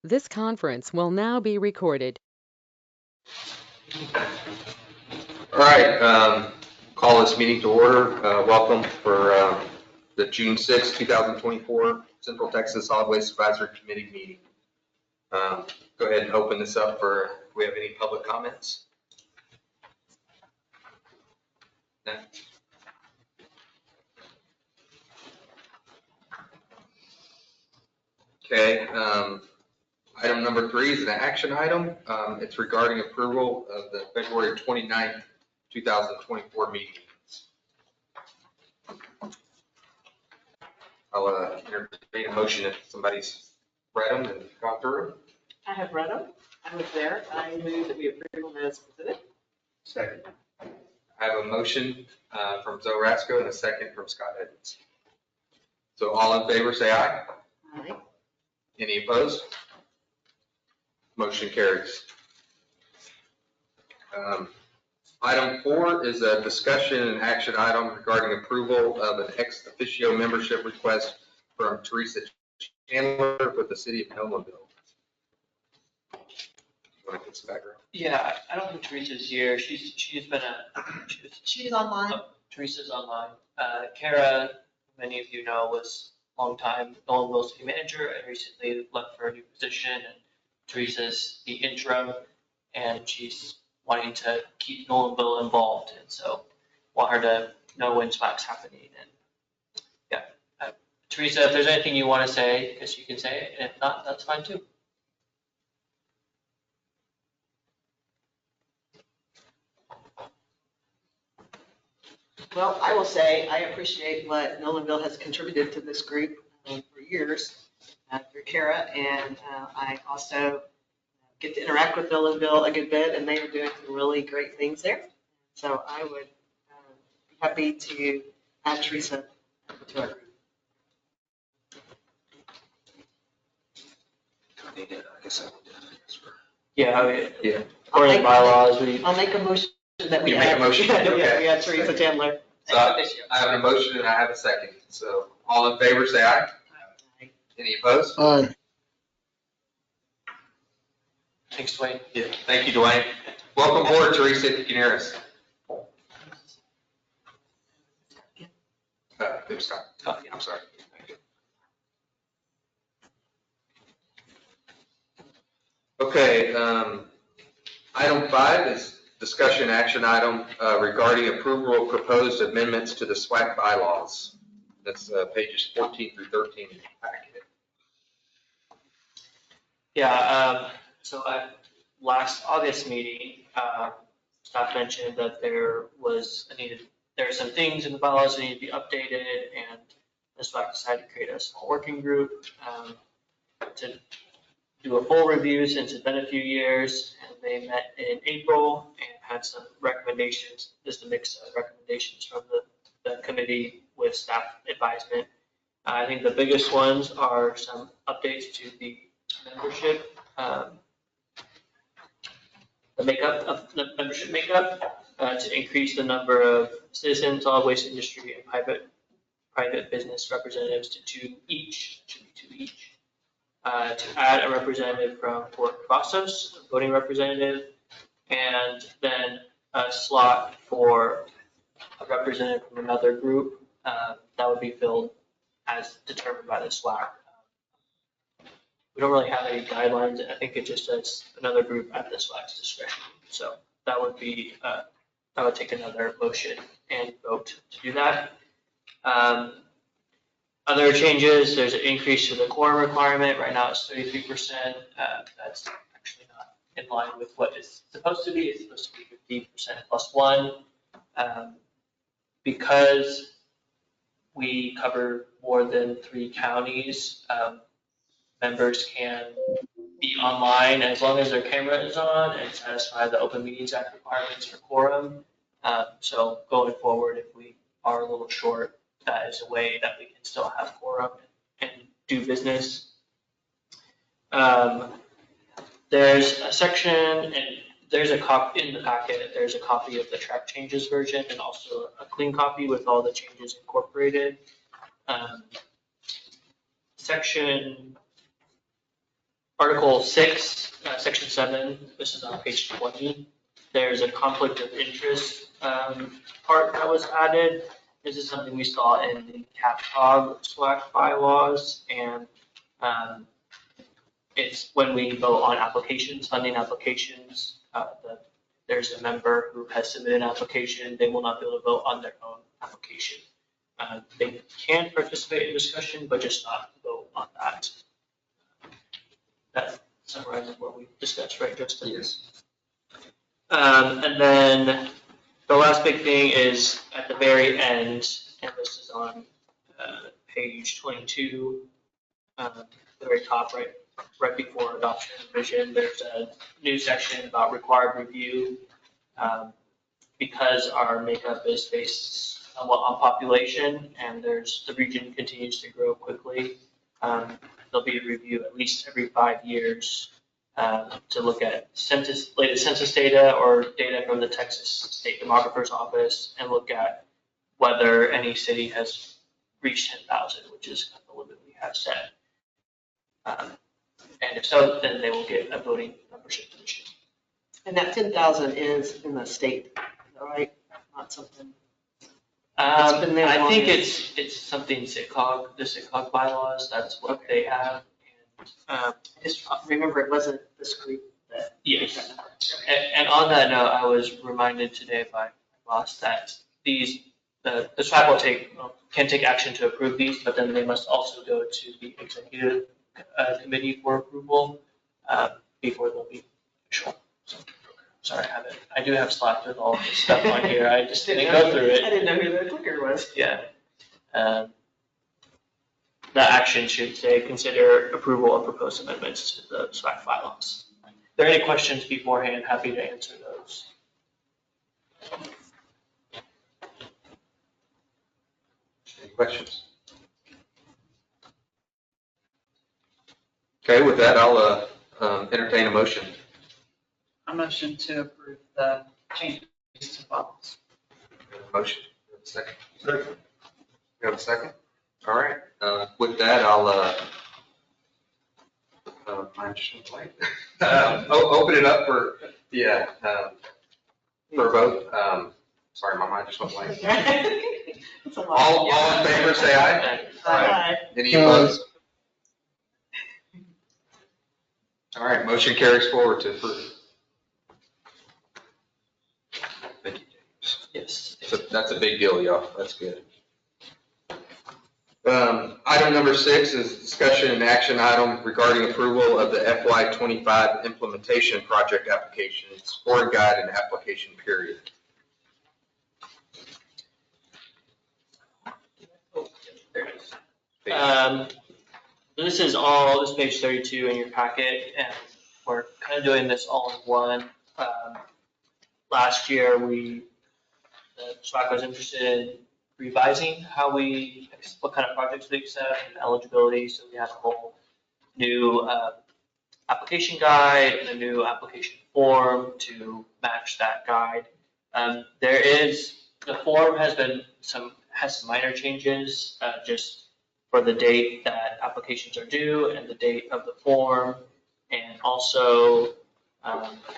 This conference will now be recorded. All right, call this meeting to order. Welcome for the June 6, 2024 Central Texas Solid Waste Advisory Committee meeting. Go ahead and open this up for, if we have any public comments. No? Okay, item number 3 is an action item. It's regarding approval of the February 29th, 2024 meeting. I'll entertain a motion if somebody's read them and gone through them. I have read them. I was there. I move that we approve them as presented. Second. I have a motion from Zoe Rasco and a second from Scott Edmonds. So all in favor, say aye. Aye. Any opposed? Motion carries. Item 4 is a discussion and action item regarding approval of an ex officio membership request from Teresa Chandler with the city of Nolanville. You want to get some background? Yeah, I don't think Teresa's here. She's online. Teresa's online. Kara, many of you know, was a long time Nolanville city manager and recently left for a new position. And Teresa's the interim, and she's wanting to keep Nolanville involved, and so want her to know when SWAC's happening. And yeah, Teresa, if there's anything you want to say, I guess you can say it, and if not, that's fine too. Well, I will say I appreciate what Nolanville has contributed to this group for years through Kara, and I also get to interact with Nolanville a good bit, and they are doing some really great things there. So I would be happy to add Teresa to our group. Yeah. According to bylaws, I'll make a motion that we You make a motion? Yeah, Okay. we add Teresa Chandler. So I have a motion and I have a second. So all in favor, say aye. Aye. Any opposed? Aye. thanks, Dwayne. Yeah. Thank you, Dwayne. Welcome aboard, Teresa, if you can hear us. It was Scott. Oh, yeah. I'm sorry. Okay, item 5 is discussion action item regarding approval of proposed amendments to the SWAC bylaws. That's pages 14 through 13 in the packet. Yeah, so at last August meeting, staff mentioned that there are some things in the bylaws that need to be updated, and the SWAC decided to create a small working group to do a full review since it's been a few years, and they met in April and had some recommendations, just a mix of recommendations from the committee with staff advisement. I think the biggest ones are some updates to the membership, the membership makeup, to increase the number of citizens, solid waste industry, and private business representatives to 2 each, should be 2 each. To add a representative from Fort Brazos, a voting representative, and then a slot for a representative from another group that would be filled as determined by the SWAC. We don't really have any guidelines. I think it just says another group at the SWAC's discretion. So that would be, that would take another motion and vote to do that. Other changes, there's an increase to the quorum requirement. Right now it's 33%. That's actually not in line with what it's supposed to be. It's supposed to be 15% plus 1. Because we cover more than 3 counties, members can be online as long as their camera is on and satisfy the Open Meetings Act requirements for quorum. So going forward, if we are a little short, that is a way that we can still have quorum and do business. There's a section, and there's a copy in the packet, there's a copy of the track changes version and also a clean copy with all the changes incorporated. Section Article 6, Section 7, this is on page 20. There's a conflict of interest part that was added. This is something we saw in the CapCog SWAC bylaws, and it's when we vote on applications, funding applications, there's a member who has submitted an application, they will not be able to vote on their own application. They can participate in discussion, but just not vote on that. That summarizes what we discussed, right, Justin? Yes. And then the last big thing is at the very end, and this is on page 22, the very top, right before adoption and revision, there's a new section about required review. Because our makeup is based somewhat on population, and the region continues to grow quickly, there'll be a review at least every 5 years to look at latest census data or data from the Texas State Demographer's Office, and look at whether any city has reached 10,000, which is kind of the limit we have set. And if so, then they will get a voting membership position. And that 10,000 is in the state, is that right? Not something. I been there long think enough. it's something the SITCOG bylaws, that's what they have. And, I just remember it wasn't this group that. yes. And on that note, I was reminded today by my boss that the SWAC can take action to approve these, but then they must also go to the executive committee for approval before they'll be official. So, sorry, I do have Slack with all this stuff on here. I just didn't go through it. I didn't know who the clicker was. Yeah. The action should say, consider approval of proposed amendments to the SWAC bylaws. If there are any questions beforehand, happy to answer those. Any questions? Okay, with that, I'll entertain a motion. A motion to approve the changes to bylaws. Motion, second. Second. You have a second? All right, with that, I'll, mine just went blank. Open it up for, for a vote. Sorry, my mind just went blank. It's a lot. All in favor, say aye. Aye. Any opposed? All right, motion carries forward to approve. Thank you, James. Yes. That's a big deal, y'all. That's good. Item number 6 is discussion and action item regarding approval of the FY25 Implementation Project Application, scoring guide and application period. There it is. This is page 32 in your packet, and we're kind of doing this all in one. Last year, the SWAC was interested in revising what kind of projects we accept and eligibility, so we have a whole new application guide and a new application form to match that guide. The form has some minor changes, just for the date that applications are due and the date of the form. And also,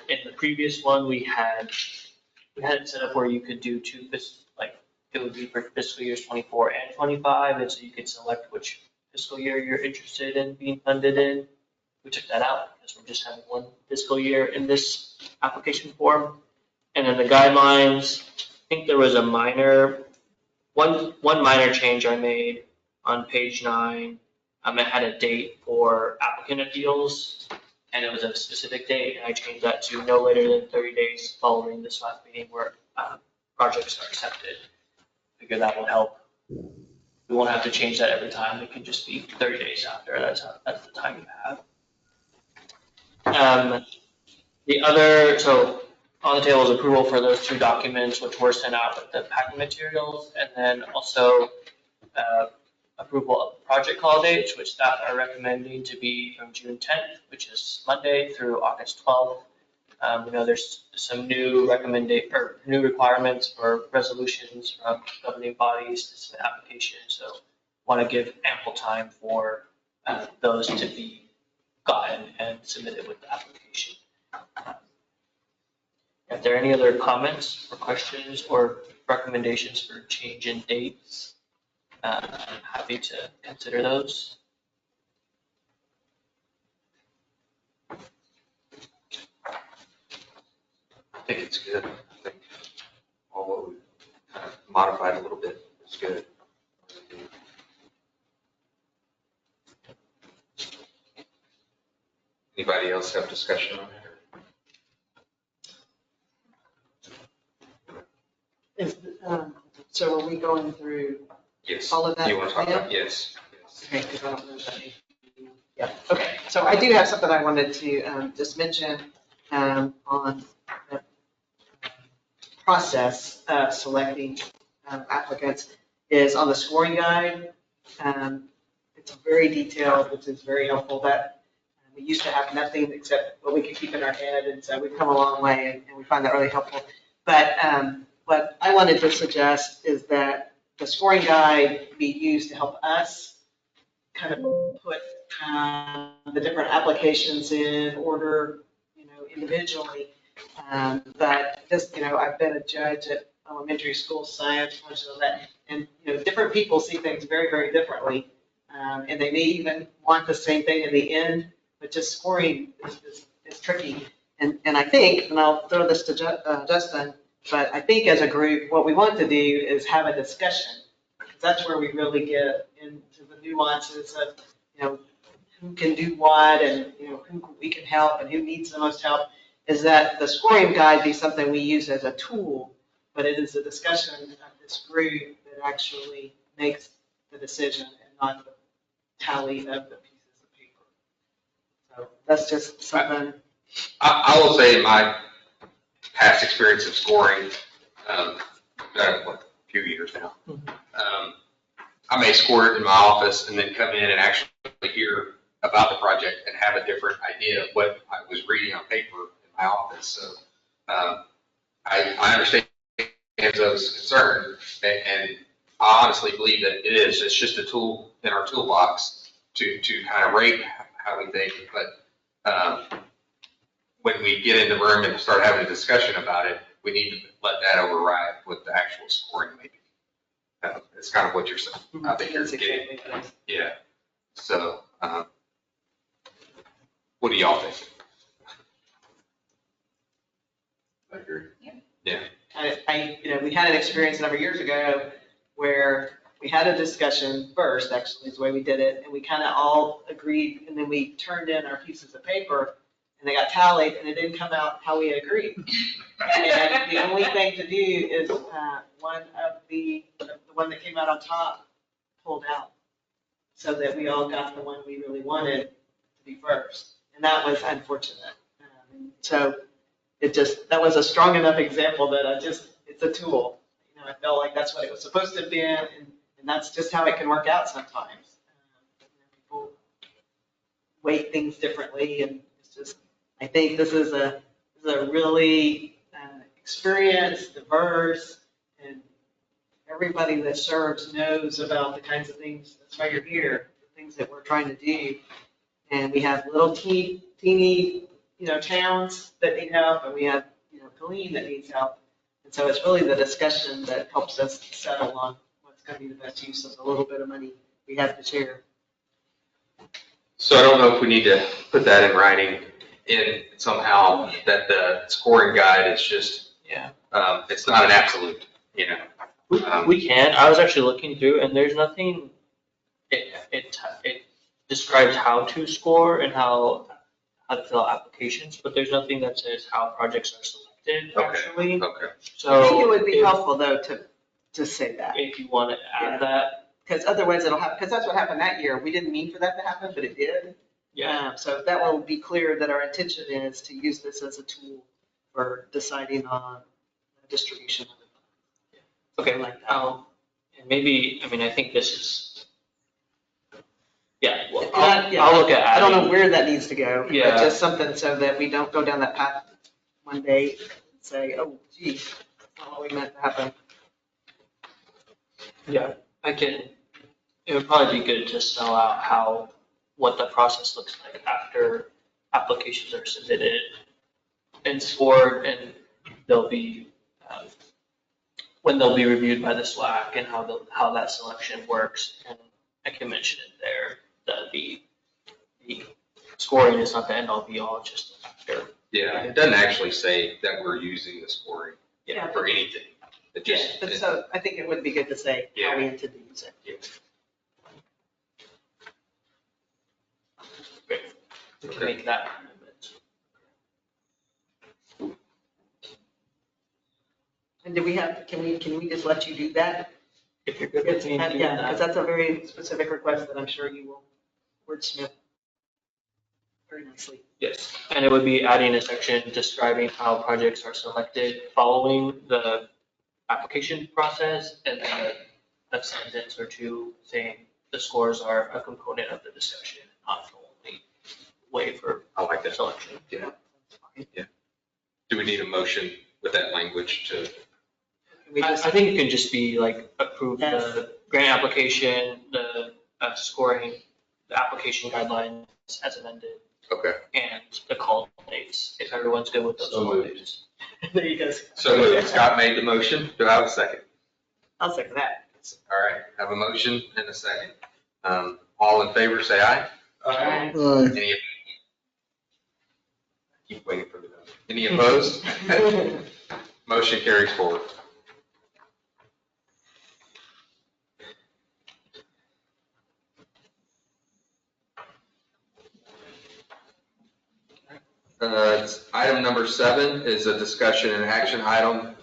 in the previous one, we had it set up where you could do it would be for fiscal years 24 and 25, and so you could select which fiscal year you're interested in being funded in. We took that out because we're just having one fiscal year in this application form. And then the guidelines, I think there was one minor change I made on page 9. It had a date for applicant appeals, and it was a specific date, and I changed that to no later than 30 days following the SWAC meeting where projects are accepted. I figure that will help. We won't have to change that every time. It can just be 30 days after. That's the time you have. So on the table is approval for those 2 documents, which were sent out with the packing materials, and then also approval of project call dates, which staff are recommending to be from June 10th, which is Monday, through August 12th. We know there's some new requirements for resolutions from governing bodies to submit applications, so want to give ample time for those to be gotten and submitted with the application. If there are any other comments or questions or recommendations for change in dates, I'm happy to consider those. I think it's good. I think all what we kind of modified a little bit is good. Anybody else have discussion on it? Is, so are we going through Yes. all of that? You want to talk now? about, yes. Okay, because I don't know that. Yeah, okay. So I do have something I wanted to just mention on the process of selecting applicants is on the scoring guide. It's very detailed, which is very helpful. That we used to have nothing except what we could keep in our head, and so we've come a long way, and we find that really helpful. But what I wanted to suggest is that the scoring guide be used to help us kind of put the different applications in order, individually. But just, I've been a judge at elementary school science, and all that, and, different people see things very, very differently. And they may even want the same thing in the end, but just scoring is tricky. And I think, and I'll throw this to Justin, but I think as a group, what we want to do is have a discussion. Because that's where we really get into the nuances of, who can do what and, who we can help and who needs the most help. Is that the scoring guide be something we use as a tool, but it is a discussion of this group that actually makes the decision and not the tally of the pieces of paper. So that's just something. I will say in my past experience of scoring, a few years now, I may score it in my office and then come in and actually hear about the project and have a different idea of what I was reading on paper in my office. So I understand those concerns, and I honestly believe that it is. It's just a tool in our toolbox to kind of rate how we think. But when we get in the room and start having a discussion about it, we need to let that override what the actual scoring may be. It's kind of what you're saying. I think you're getting. Yeah. So, what do y'all think? I agree. Yeah. We had an experience a number of years ago where we had a discussion first, actually, is the way we did it, and we kind of all agreed, and then we turned in our pieces of paper, and they got tallied, and it didn't come out how we had agreed. And the only thing to do is the one that came out on top pulled out, so that we all got the one we really wanted to be first, and that was unfortunate. So that was a strong enough example that it's a tool. I felt like that's what it was supposed to have been, and that's just how it can work out sometimes. People weight things differently, and it's just, I think this is a really experienced, diverse, and everybody that serves knows about the kinds of things, that's why you're here, the things that we're trying to do. And we have little teeny, towns that need help, and we have, Colleen that needs help. And so it's really the discussion that helps us settle on what's going to be the best use of the little bit of money we have to share. So I don't know if we need to put that in writing in somehow, that the scoring guide is just, it's not an absolute, We can. I was actually looking through, and there's nothing. It describes how to score and how to fill out applications, but there's nothing that says how projects are selected. Actually, Okay. so I think it would be helpful though to say that, if you want to add that. because otherwise it'll happen. Because that's what happened that year. We didn't mean for that to happen, but it did. Yeah. So that will be clear that our intention is to use this as a tool for deciding on distribution of it. Okay. Like that. And maybe, I think this is. Yeah. Well, Yeah, I'll look at I don't know adding. where that needs to go. But Yeah. just something so that we don't go down that path one day and say, oh, gee, that's not what we meant to happen. Yeah, it would probably be good to spell out how what the process looks like after applications are submitted and scored, and they'll be, when they'll be reviewed by the SWAC and how that selection works. And I can mention it there, that the scoring is not the end all be all, just after. Yeah, it doesn't actually say that we're using the scoring Yeah. for anything. It Yeah, just, but so I think it would be good to say how we intend to use it. Great. We can make that amendment. And do we have, can we just let you do that? If you're good with me doing Yeah, that. because that's a very specific request that I'm sure you will wordsmith very nicely. Yes, and it would be adding a section describing how projects are selected following the application process, and then a sentence or two saying the scores are a component of the discussion, not the only way for I like that. selection. Yeah. Do we need a motion with that language to? Can we I just, think it can just be like approve Yes. the grant application, the scoring, the application guidelines as amended, Okay. and the call dates, if everyone's good with those So call moved. dates. there you go. So moved. Scott made the motion. Do I have a second? I'll second that. All right, have a motion and a second. All in favor, say aye. Aye. Any? Keep waiting for the vote. Any opposed? Motion carries forward. Item number 7 is a discussion and action item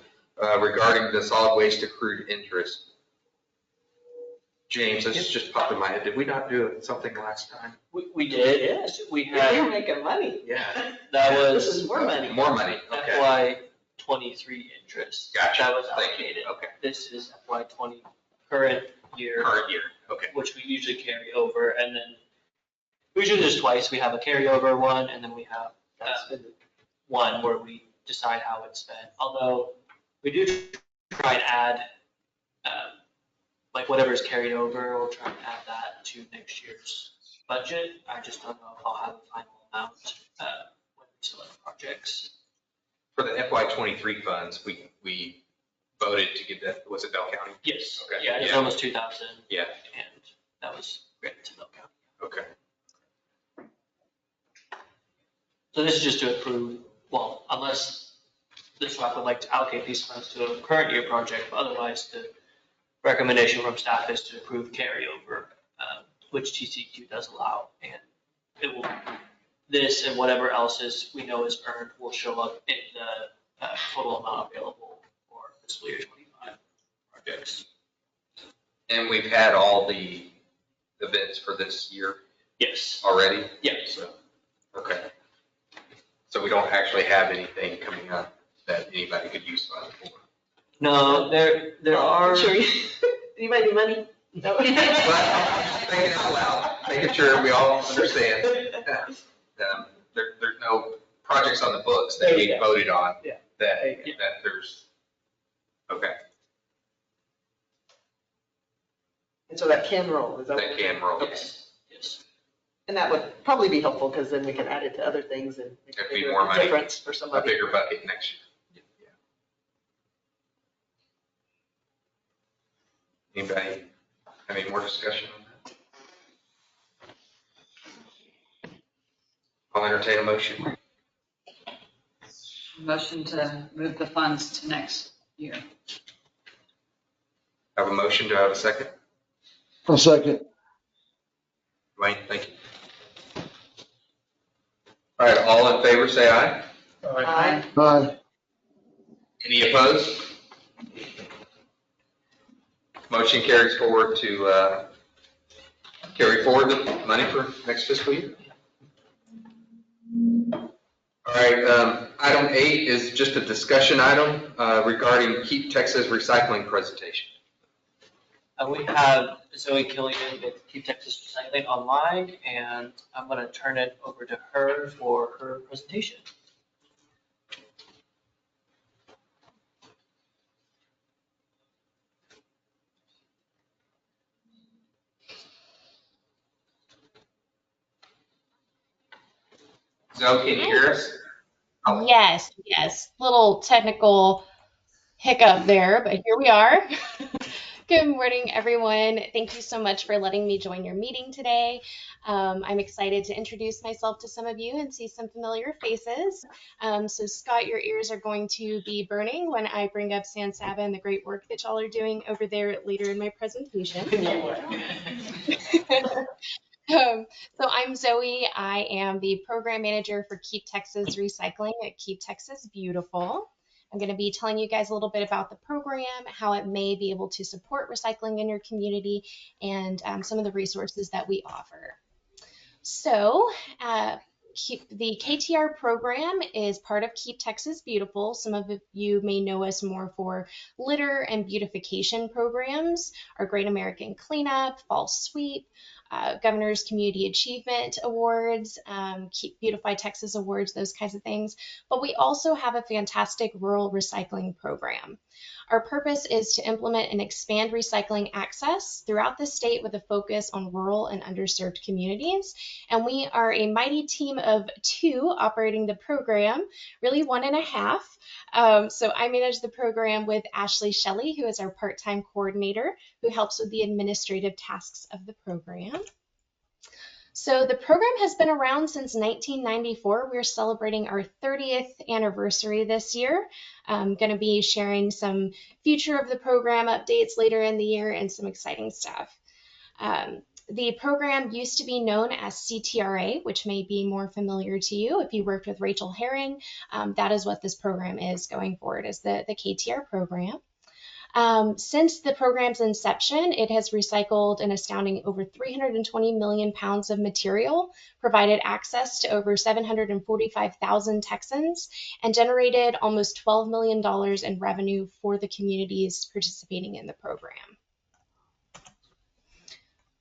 regarding the solid waste accrued interest. James, this just popped in my head. Did we not do something last time? We did, Yes. we We're had, making money. Yeah. that This was is more money. More money, okay. FY23 interest. Gotcha. That was Thank you. allocated. Okay. This is FY20 current year. Current year, okay. Which we usually carry over, and then we usually do this twice. We have a carryover one, and then we have one where we decide how it's spent. Although we do try and add, like whatever's carried over, we'll try and add that to next year's budget. I just don't know if I'll have a final amount when we select projects. For the FY23 funds, we voted to give that, was it Bell County? Yes, Okay. yeah, it's Yeah. almost 2,000. Yeah. And that was granted to Bell County. Okay. So this is just to approve, well, unless the SWAC would like to allocate these funds to a current year project, but otherwise the recommendation from staff is to approve carryover, which TCQ does allow, and it will, this and whatever else is, we know is earned will show up in the total amount available for fiscal year 25 projects. And we've had all the events for this year Yes, already? yeah, So, okay. So we don't actually have anything coming up that anybody could use funds for? no, there are. Sure. Anybody need money? No. Well, thinking out loud, making sure we all understand. There's no projects on the books that we voted on Yeah. that There you there's, okay, And so that can roll, is that? that can roll. Yes, yes. And that would probably be helpful because then we can add it to other things and make It'd a be bigger more money. difference for A somebody. bigger bucket next year. Yeah. Anybody have any more discussion on that? I'll entertain a motion. Motion to move the funds to next year. Have a motion, do I have a second? I'll second. Dwayne, thank you. All right, all in favor, say aye. Aye. Aye. Any opposed? Motion carries forward to carry forward the money for next fiscal year. All right, item 8 is just a discussion item regarding Keep Texas Recycling presentation. We have Zoe Killian with Keep Texas Recycling online, and I'm going to turn it over to her for her presentation. Zoe, can you hear us? Oh. Yes. Little technical hiccup there, but here we are. Good morning, everyone. Thank you so much for letting me join your meeting today. I'm excited to introduce myself to some of you and see some familiar faces. So Scott, your ears are going to be burning when I bring up San Saba and the great work that y'all are doing over there later in my presentation. So I'm Zoe. I am the program manager for Keep Texas Recycling at Keep Texas Beautiful. I'm going to be telling you guys a little bit about the program, how it may be able to support recycling in your community, and some of the resources that we offer. So the KTR program is part of Keep Texas Beautiful. Some of you may know us more for litter and beautification programs, our Great American Cleanup, Fall Sweep, Governor's Community Achievement Awards, Keep Beautify Texas Awards, those kinds of things. But we also have a fantastic rural recycling program. Our purpose is to implement and expand recycling access throughout the state with a focus on rural and underserved communities. And we are a mighty team of 2 operating the program, really 1.5. So I manage the program with Ashley Shelley, who is our part-time coordinator, who helps with the administrative tasks of the program. So the program has been around since 1994. We're celebrating our 30th anniversary this year. I'm going to be sharing some future of the program updates later in the year and some exciting stuff. The program used to be known as CTRA, which may be more familiar to you if you worked with Rachel Herring. That is what this program is going forward, is the KTR program. Since the program's inception, it has recycled an astounding over 320 million pounds of material, provided access to over 745,000 Texans, and generated almost $12 million in revenue for the communities participating in the program.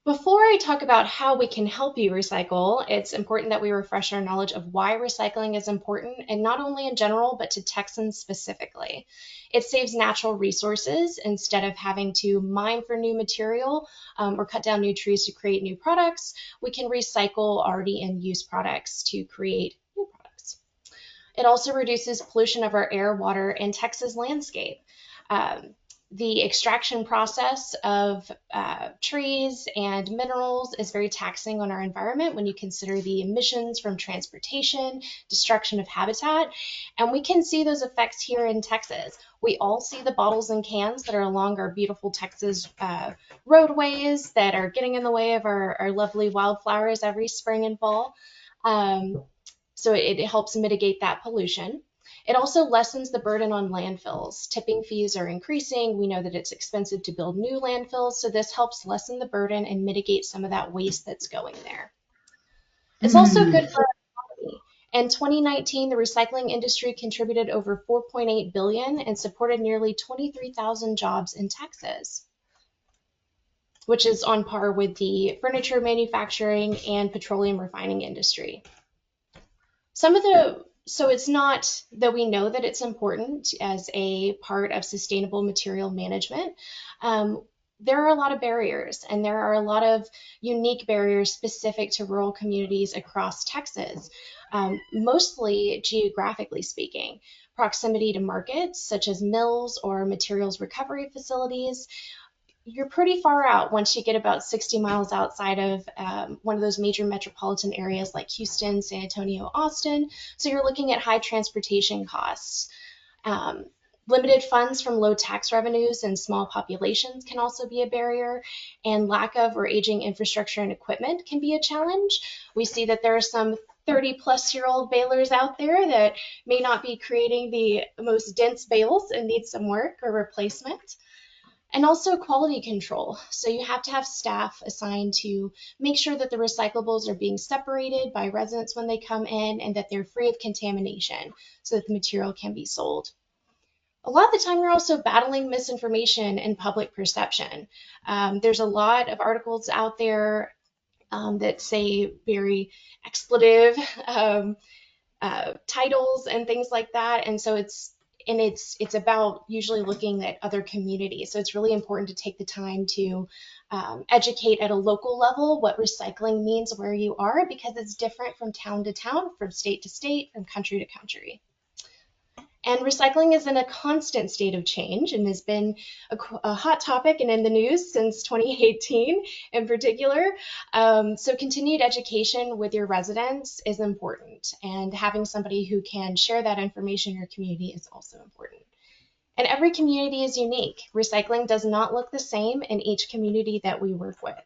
Before I talk about how we can help you recycle, it's important that we refresh our knowledge of why recycling is important, and not only in general, but to Texans specifically. It saves natural resources instead of having to mine for new material or cut down new trees to create new products. We can recycle already in use products to create new products. It also reduces pollution of our air, water, and Texas landscape. The extraction process of trees and minerals is very taxing on our environment when you consider the emissions from transportation, destruction of habitat, and we can see those effects here in Texas. We all see the bottles and cans that are along our beautiful Texas roadways that are getting in the way of our lovely wildflowers every spring and fall. So it helps mitigate that pollution. It also lessens the burden on landfills. Tipping fees are increasing. We know that it's expensive to build new landfills, so this helps lessen the burden and mitigate some of that waste that's going there. It's also good for our economy. In 2019, the recycling industry contributed over $4.8 billion and supported nearly 23,000 jobs in Texas, which is on par with the furniture manufacturing and petroleum refining industry. So it's not that we know that it's important as a part of sustainable material management. There are a lot of barriers, and there are a lot of unique barriers specific to rural communities across Texas, mostly geographically speaking. Proximity to markets, such as mills or materials recovery facilities. You're pretty far out once you get about 60 miles outside of one of those major metropolitan areas like Houston, San Antonio, Austin. So you're looking at high transportation costs. Limited funds from low tax revenues and small populations can also be a barrier, and lack of or aging infrastructure and equipment can be a challenge. We see that there are some 30-plus-year-old balers out there that may not be creating the most dense bales and need some work or replacement. And also quality control. So you have to have staff assigned to make sure that the recyclables are being separated by residents when they come in and that they're free of contamination so that the material can be sold. A lot of the time, we're also battling misinformation and public perception. There's a lot of articles out there that say very expletive titles and things like that. And so and it's about usually looking at other communities. So it's really important to take the time to educate at a local level what recycling means where you are, because it's different from town to town, from state to state, from country to country. And recycling is in a constant state of change and has been a hot topic and in the news since 2018 in particular. So continued education with your residents is important, and having somebody who can share that information in your community is also important. And every community is unique. Recycling does not look the same in each community that we work with.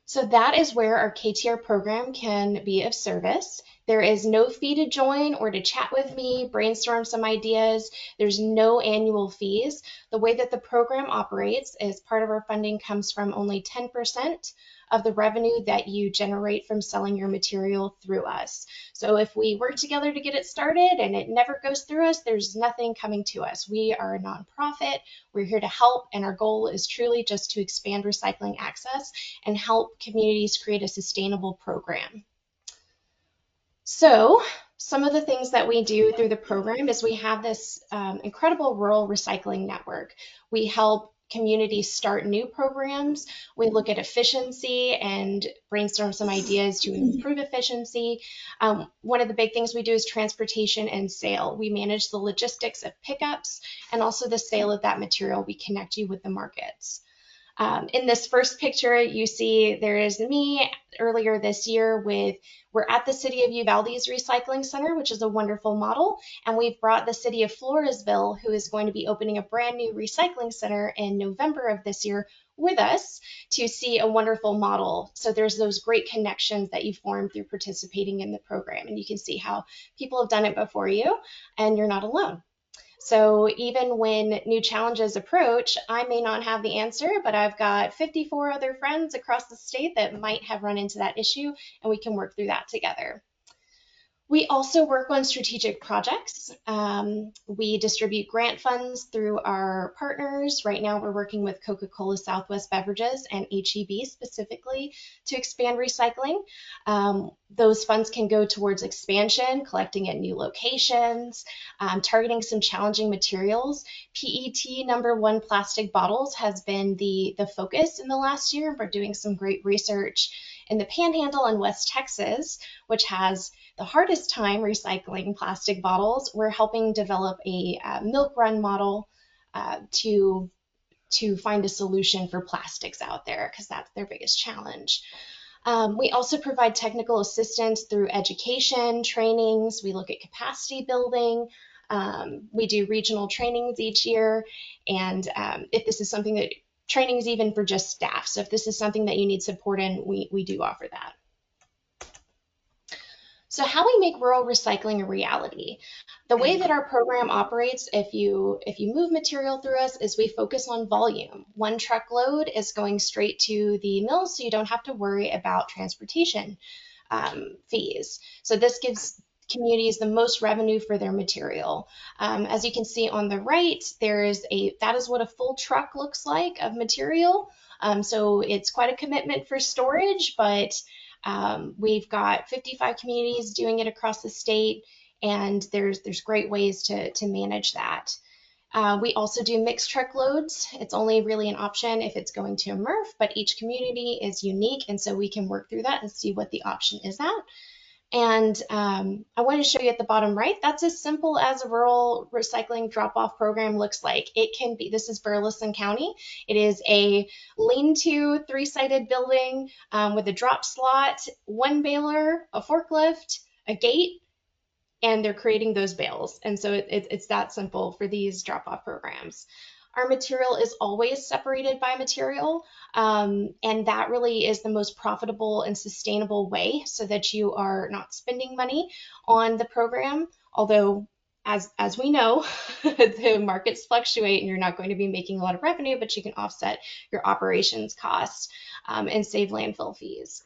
So that is where our KTR program can be of service. There is no fee to join or to chat with me, brainstorm some ideas. There's no annual fees. The way that the program operates is part of our funding comes from only 10% of the revenue that you generate from selling your material through us. So if we work together to get it started and it never goes through us, there's nothing coming to us. We are a nonprofit. We're here to help, and our goal is truly just to expand recycling access and help communities create a sustainable program. So some of the things that we do through the program is we have this incredible rural recycling network. We help communities start new programs. We look at efficiency and brainstorm some ideas to improve efficiency. One of the big things we do is transportation and sale. We manage the logistics of pickups and also the sale of that material. We connect you with the markets. In this first picture, you see there is me earlier this year we're at the City of Uvalde's Recycling Center, which is a wonderful model, and we've brought the City of Floresville, who is going to be opening a brand new recycling center in November of this year, with us to see a wonderful model. So there's those great connections that you form through participating in the program, and you can see how people have done it before you, and you're not alone. So even when new challenges approach, I may not have the answer, but I've got 54 other friends across the state that might have run into that issue, and we can work through that together. We also work on strategic projects. We distribute grant funds through our partners. Right now we're working with Coca-Cola Southwest Beverages and HEB specifically to expand recycling. Those funds can go towards expansion, collecting at new locations, targeting some challenging materials. PET #1 plastic bottles has been the focus in the last year. We're doing some great research in the Panhandle in West Texas, which has the hardest time recycling plastic bottles. We're helping develop a milk run model to find a solution for plastics out there, because that's their biggest challenge. We also provide technical assistance through education, trainings. We look at capacity building. We do regional trainings each year. And if this is something that, trainings even for just staff. So if this is something that you need support in, we do offer that. So how we make rural recycling a reality. The way that our program operates, if you move material through us, is we focus on volume. One truckload is going straight to the mill, so you don't have to worry about transportation fees. So this gives communities the most revenue for their material. As you can see on the right, that is what a full truck looks like of material. So it's quite a commitment for storage, but we've got 55 communities doing it across the state, and there's great ways to manage that. We also do mixed truckloads. It's only really an option if it's going to a MRF, but each community is unique, and so we can work through that and see what the option is at. And I want to show you at the bottom right, that's as simple as a rural recycling drop-off program looks like. It can be, this is Burleson County. It is a lean-to 3-sided building with a drop slot, 1 baler, a forklift, a gate, and they're creating those bales. And so it's that simple for these drop-off programs. Our material is always separated by material, and that really is the most profitable and sustainable way, so that you are not spending money on the program. Although, as we know, the markets fluctuate and you're not going to be making a lot of revenue, but you can offset your operations costs and save landfill fees.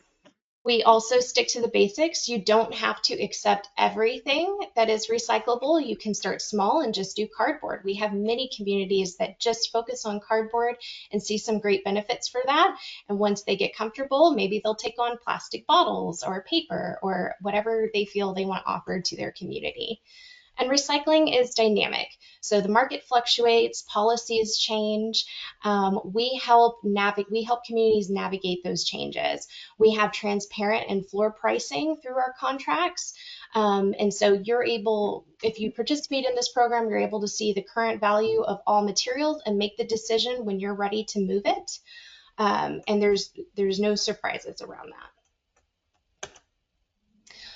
We also stick to the basics. You don't have to accept everything that is recyclable. You can start small and just do cardboard. We have many communities that just focus on cardboard and see some great benefits for that. And once they get comfortable, maybe they'll take on plastic bottles or paper or whatever they feel they want offered to their community. And recycling is dynamic. So the market fluctuates, policies change. We help communities navigate those changes. We have transparent and floor pricing through our contracts. And so you're able, if you participate in this program, you're able to see the current value of all materials and make the decision when you're ready to move it. And there's no surprises around that.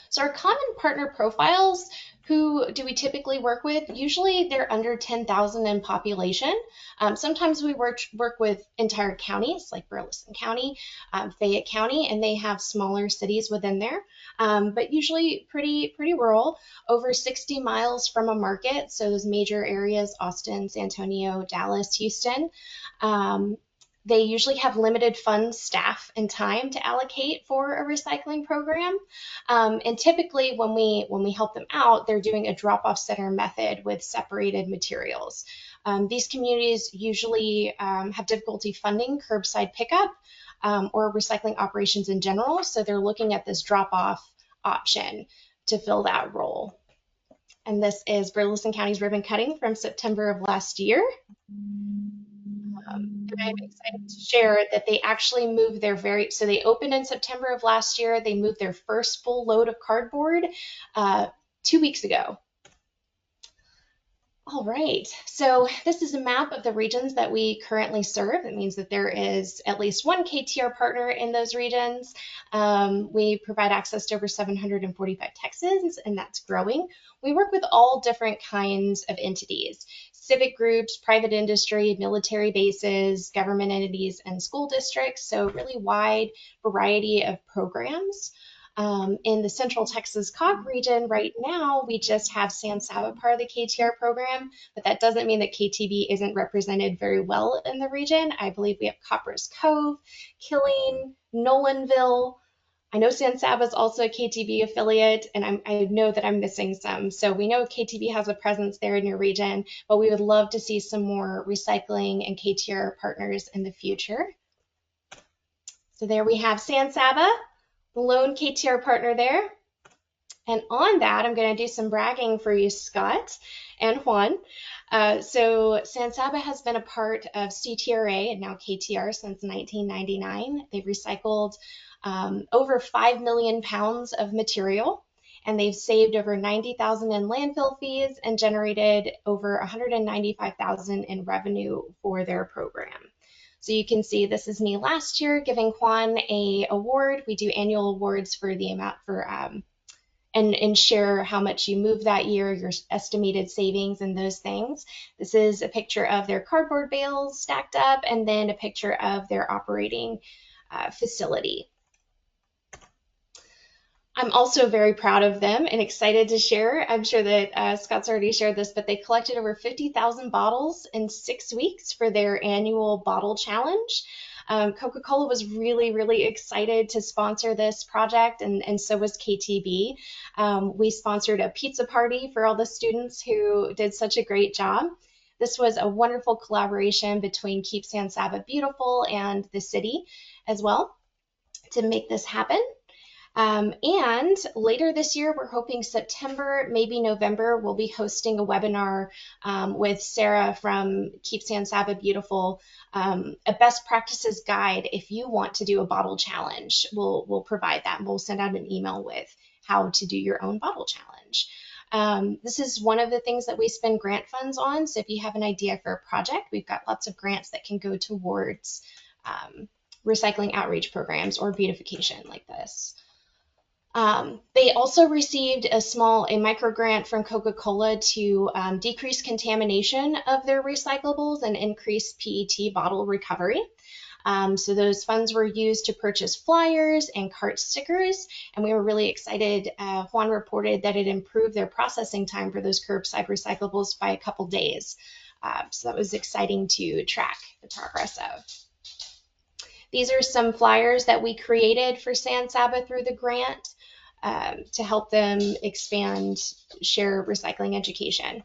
So our common partner profiles, who do we typically work with? Usually they're under 10,000 in population. Sometimes we work with entire counties like Burleson County, Fayette County, and they have smaller cities within there, but usually pretty rural, over 60 miles from a market. So those major areas, Austin, San Antonio, Dallas, Houston. They usually have limited funds, staff, and time to allocate for a recycling program. And typically when we help them out, they're doing a drop-off center method with separated materials. These communities usually have difficulty funding curbside pickup or recycling operations in general. So they're looking at this drop-off option to fill that role. And this is Burleson County's ribbon cutting from September of last year. And I'm excited to share that they actually moved so they opened in September of last year. They moved their first full load of cardboard 2 weeks ago. All right, so this is a map of the regions that we currently serve. It means that there is at least one KTR partner in those regions. We provide access to over 745 Texans, and that's growing. We work with all different kinds of entities: civic groups, private industry, military bases, government entities, and school districts. So really wide variety of programs. In the Central Texas COG region right now, we just have San Saba part of the KTR program, but that doesn't mean that KTB isn't represented very well in the region. I believe we have Copperas Cove, Killeen, Nolanville. I know San Saba is also a KTB affiliate, and I know that I'm missing some. So we know KTB has a presence there in your region, but we would love to see some more recycling and KTR partners in the future. So there we have San Saba, the lone KTR partner there. And on that, I'm going to do some bragging for you, Scott and Juan. So San Saba has been a part of CTRA and now KTR since 1999. They've recycled over 5 million pounds of material, and they've saved over 90,000 in landfill fees and generated over 195,000 in revenue for their program. So you can see this is me last year giving Juan a award. We do annual awards for the amount for and share how much you moved that year, your estimated savings and those things. This is a picture of their cardboard bales stacked up, and then a picture of their operating facility. I'm also very proud of them and excited to share. I'm sure that Scott's already shared this, but they collected over 50,000 bottles in 6 weeks for their annual bottle challenge. Coca-Cola was really excited to sponsor this project, and so was KTB. We sponsored a pizza party for all the students who did such a great job. This was a wonderful collaboration between Keep San Saba Beautiful and the city as well to make this happen. And later this year, we're hoping September, maybe November, we'll be hosting a webinar with Sarah from Keep San Saba Beautiful, a best practices guide. If you want to do a bottle challenge, we'll provide that. We'll send out an email with how to do your own bottle challenge. This is one of the things that we spend grant funds on. So if you have an idea for a project, we've got lots of grants that can go towards recycling outreach programs or beautification like this. They also received a micro grant from Coca-Cola to decrease contamination of their recyclables and increase PET bottle recovery. So those funds were used to purchase flyers and cart stickers, and we were really excited. Juan reported that it improved their processing time for those curbside recyclables by a couple days. So that was exciting to track the progress of. These are some flyers that we created for San Saba through the grant to help them share recycling education.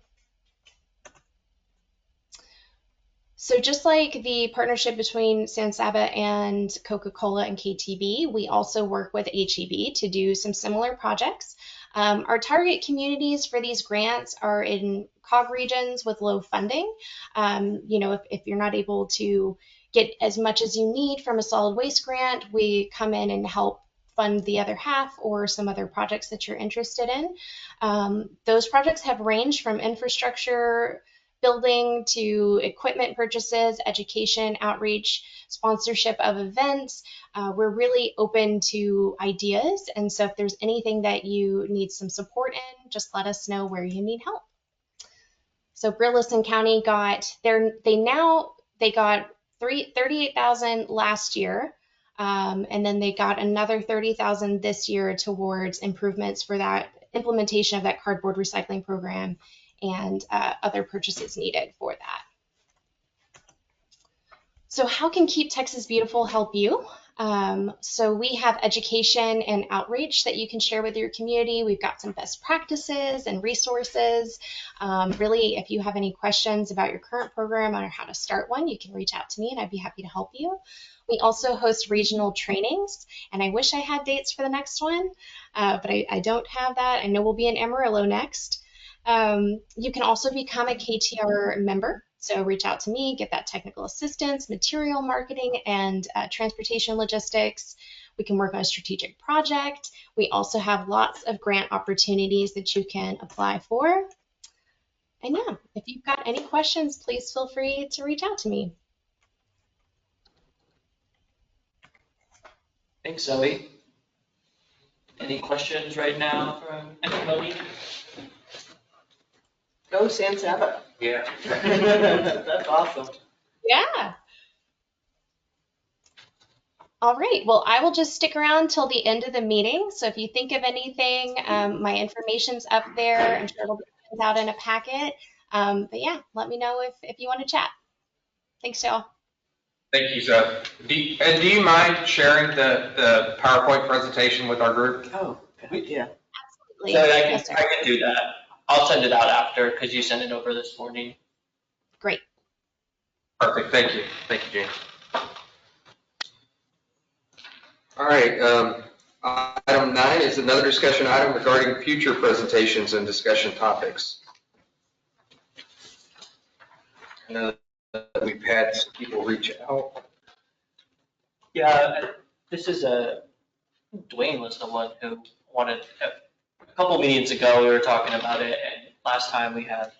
So just like the partnership between San Saba and Coca-Cola and KTB, we also work with HEB to do some similar projects. Our target communities for these grants are in COG regions with low funding. If you're not able to get as much as you need from a solid waste grant, we come in and help fund the other half or some other projects that you're interested in. Those projects have ranged from infrastructure building to equipment purchases, education, outreach, sponsorship of events. We're really open to ideas. And so if there's anything that you need some support in, just let us know where you need help. So Burleson County got they got $38,000 last year. And then they got another $30,000 this year towards improvements for that implementation of that cardboard recycling program and other purchases needed for that. So how can Keep Texas Beautiful help you? So we have education and outreach that you can share with your community. We've got some best practices and resources. Really, if you have any questions about your current program or how to start one, you can reach out to me and I'd be happy to help you. We also host regional trainings, and I wish I had dates for the next one, but I don't have that. I know we'll be in Amarillo next. You can also become a KTR member. So reach out to me, get that technical assistance, material marketing, and transportation logistics. We can work on a strategic project. We also have lots of grant opportunities that you can apply for. And yeah, if you've got any questions, please feel free to reach out to me. Thanks, Zoe. Any questions right now from anybody? Go San Saba. Yeah. That's awesome. Yeah. All right. Well, I will just stick around till the end of the meeting. So if you think of anything, my information's up there. I'm sure it'll be sent out in a packet. But yeah, let me know if you want to chat. Thanks, y'all. Thank you, Zoe. Do you mind sharing the PowerPoint presentation with our group? Oh, yeah. Absolutely. So Yes, sir. I can do that. I'll send it out after because you sent it over this morning. Great. Perfect, thank you. Thank you, Jane. All right, item 9 is another discussion item regarding future presentations and discussion topics. I know that we've had some people reach out. Yeah, this is Dwayne was the one who wanted, a couple meetings ago, we were talking about it, and last time we had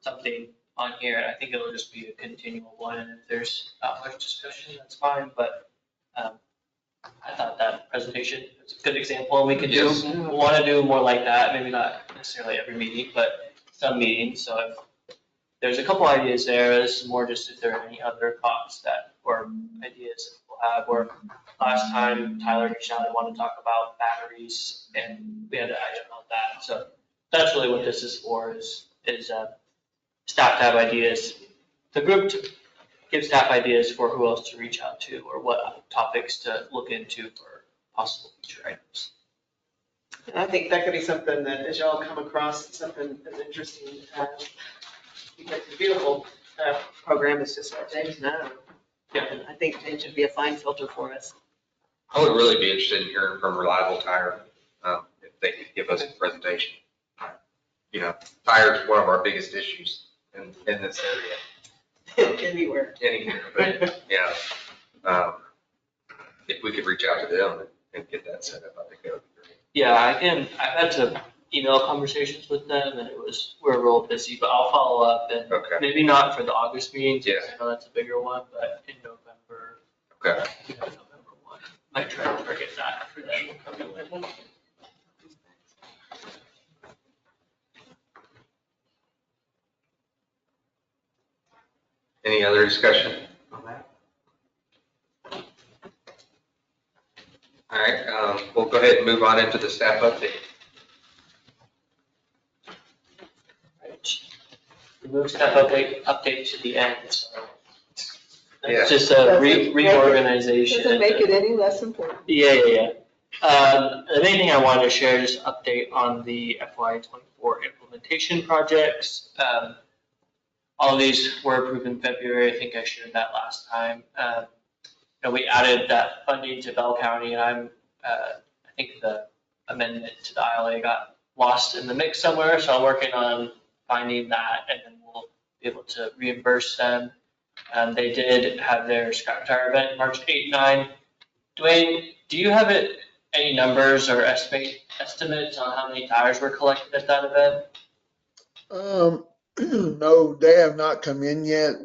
something on here, and I think it'll just be a continual one, and if there's not much discussion, that's fine, but I thought that presentation was a good example, and we could do, Yes. want to do more like that, maybe not necessarily every meeting, but some meetings, so if there's a couple ideas there, this is more just if there are any other thoughts that, or ideas that people have, or last time Tyler reached out and wanted to talk about batteries, and we had to act on that, so that's really what this is for, is staff to have ideas, the group to give staff ideas for who else to reach out to, or what topics to look into for possible future items. And I think that could be something that as y'all come across something that's interesting, because the beautiful program is just let James know. Yeah. And I think James should be a fine filter for us. I would really be interested in hearing from Reliable Tire, if they could give us a presentation. You know, tire is one of our biggest issues in this area. Anywhere. Anywhere, but yeah. If we could reach out to them and get that set up, I think that would be great. Yeah, I've had some email conversations with them, and we're real busy, but I'll follow up, and Okay. maybe not for the August meeting, Yeah. I know that's a bigger one, but in November. Okay. November 1, might try to target that for them. Any other discussion on that? All right, we'll go ahead and move on into the staff update. We moved staff update to the end, so. Yeah. It's just a Doesn't make it- reorganization. Doesn't make it any less important. Yeah. The main thing I wanted to share is update on the FY24 implementation projects. All of these were approved in February. I think I shared that last time. And we added that funding to Bell County, and I think the amendment to the ILA got lost in the mix somewhere, so I'm working on finding that, and then we'll be able to reimburse them. They did have their scrap tire event March 8, 9. Dwayne, do you have any numbers or estimates on how many tires were collected at that event? No, they have not come in yet.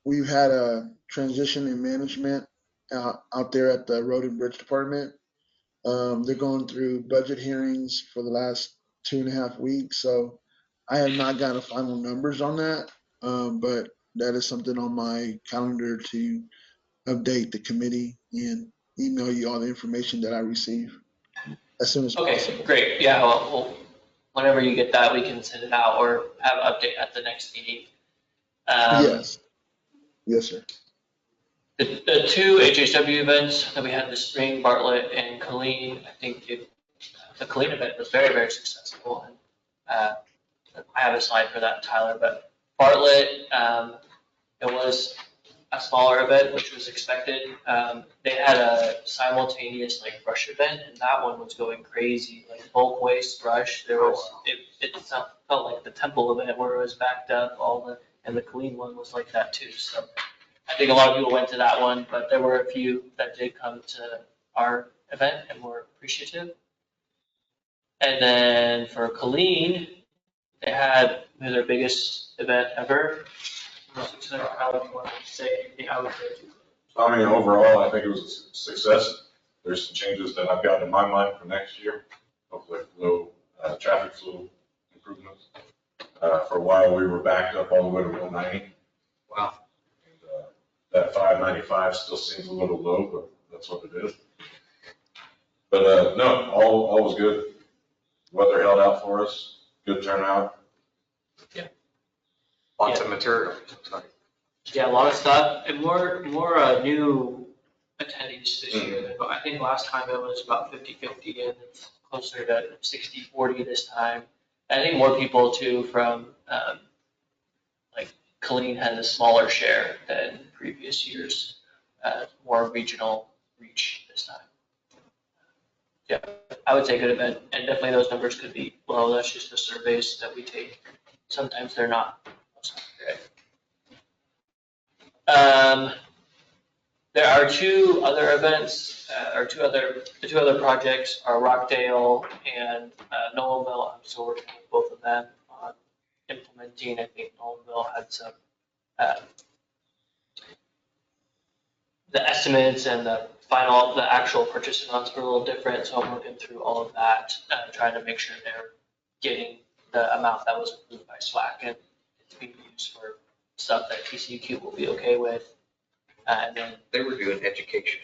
We've had a transition in management out there at the Road and Bridge Department. They're going through budget hearings for the last 2.5 weeks, so I have not gotten final numbers on that. But that is something on my calendar to update the committee and email you all the information that I receive as soon as Okay, possible. great. Yeah, well, whenever you get that, we can send it out or have an update at the next meeting. Yes. Yes, sir. The two HHW events that we had this spring, Bartlett and Colleen, I think the Colleen event was very, very successful. And I have a slide for that, Tyler, but Bartlett, it was a smaller event, which was expected. They had a simultaneous like brush event, and that one was going crazy, like bulk waste brush. There was, it felt like the temple event where it was backed up, and the Colleen one was like that too. So I think a lot of people went to that one, but there were a few that did come to our event and were appreciative. And then for Colleen, they had their biggest event ever. How do you want to say how it goes? I mean, overall, I think it was a success. There's some changes that I've got in my mind for next year. Hopefully, traffic flow improvements. For a while, we were backed up all the way to 190. Wow. And, that 595 still seems a little low, but that's what it is. But no, all was good. Weather held out for us. Good turnout. Lots of material. Yeah, a lot of stuff, and more new attendees this year. I think last time it was about 50-50, and it's closer to 60-40 this time. And I think more people too from like Colleen has a smaller share than previous years, more regional reach this time. Yeah, I would say good event, and definitely those numbers could be low. That's just the surveys that we take. Sometimes they're not. There are two other events, or the two other projects are Rockdale and Nolanville. I'm still working with both of them on implementing. I think Nolanville had some, the estimates and the actual purchase amounts were a little different, so I'm working through all of that, trying to make sure they're getting the amount that was approved by SWAC and it's being used for stuff that TCEQ will be okay with. And then They were doing education.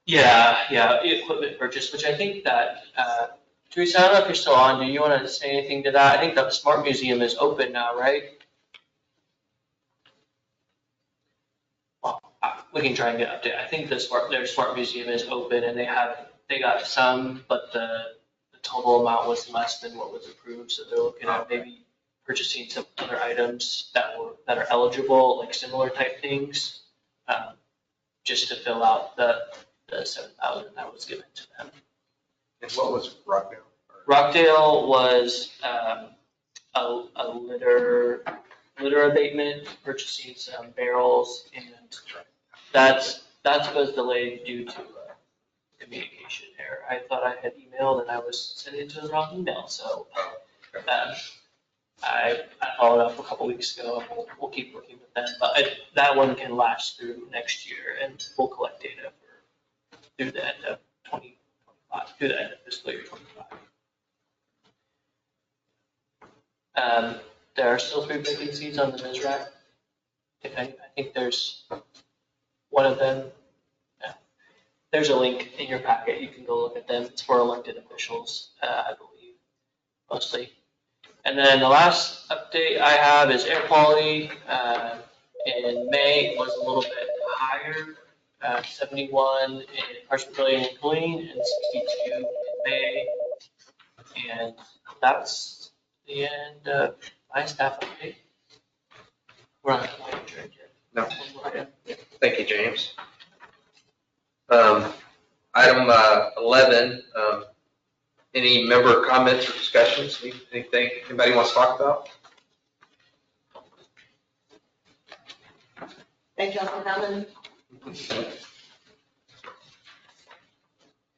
yeah, equipment purchase, which I think that, Teresa, I don't know if you're still on. Do you want to say anything to that? I think the Smart Museum is open now, right? Well, we can try and get an update. I think their Smart Museum is open and they got some, but the total amount was less than what was approved. So they're looking at maybe purchasing some other items that are eligible, like similar type things, just to fill out the 7,000 that was given to them. And what was Rockdale? Rockdale was a litter abatement, purchasing some barrels, and that was delayed due to communication error. I thought I had emailed and I was sending it to the wrong email, so I followed up a couple weeks ago, and we'll keep working with them. But that one can last through next year, and we'll collect data through the end of 2025, through the end of fiscal year 25. There are still 3 vacancies on the MISRAC. If any, I think there's one of them. Yeah. There's a link in your packet. You can go look at them. It's for elected officials, I believe, mostly. And then the last update I have is air quality. In May, it was a little bit higher, 71 in parts per billion in Colleen and 62 in May. And that's the end of my staff update. We're not going to adjourn yet. No. Thank you, James. Item 11, Any member comments or discussions? Anything anybody wants to talk about? Thank y'all for coming.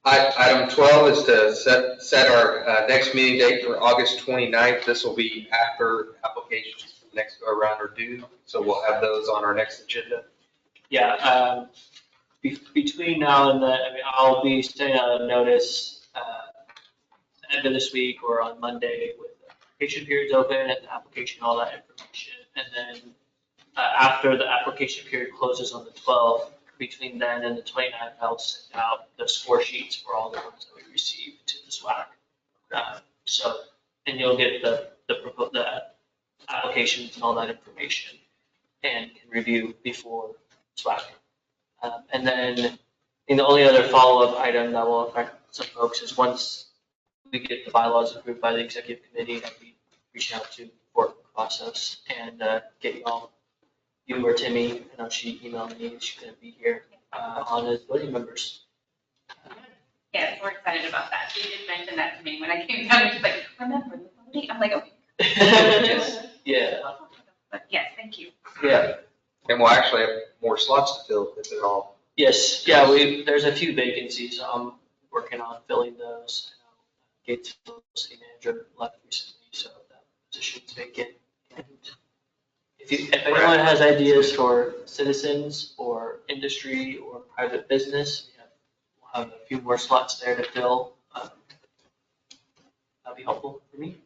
Item 12 is to set our next meeting date for August 29th. This will be after applications for the next go around are due, so we'll have those on our next agenda. Yeah, between now and then, I mean, I'll be sending out a notice end of this week or on Monday with the application periods open and the application, all that information. And then after the application period closes on the 12th, between then and the 29th, I'll send out the score sheets for all the ones that we receive to the SWAC. And you'll get the applications and all that information and can review before SWAC. And then the only other follow-up item that will affect some folks is once we get the bylaws approved by the executive committee, I'll be reaching out to for process and get you or Timmy, I know she emailed me, she's gonna be here on as voting members. Yes, we're excited about that. She did mention that to me when I came down. She's like, remember the voting? I'm like, okay. Yeah, But yes, thank you. yeah, And we'll actually have more slots to fill if it all. yes, yeah, there's a few vacancies, I'm working on filling those. I know Gates, city manager, left recently, so that position's vacant. And if anyone has ideas for citizens or industry or private business, we'll have a few more slots there to fill. That'd be helpful for me.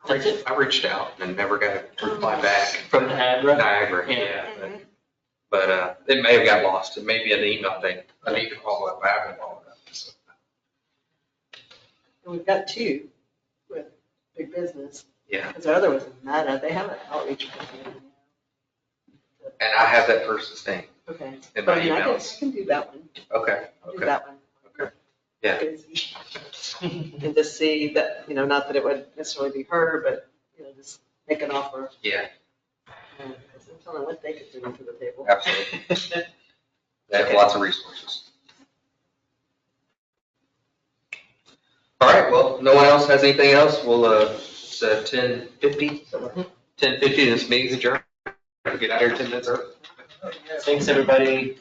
That's it. I reached out and never got a reply back. From Niagara? Niagara, Yeah. yeah. But it may have got lost. It may be an email thing. I need to follow up. I haven't followed up. So. And we've got two with big business, Yeah, because the other was in Meta, they have an outreach person. and I have that person's name Okay. in my I mean, I emails. can do that one, Okay, do okay. that one. Okay. Yeah. Busy. And just see that, not that it would necessarily be her, but, just make an offer. Yeah, Because I'm telling what they could bring to the table. absolutely. They have lots of resources. All right, well, no one else has anything else. We'll, it's 10:50. 10:50, this meeting's adjourned. Get out here 10 minutes early. Thanks, everybody.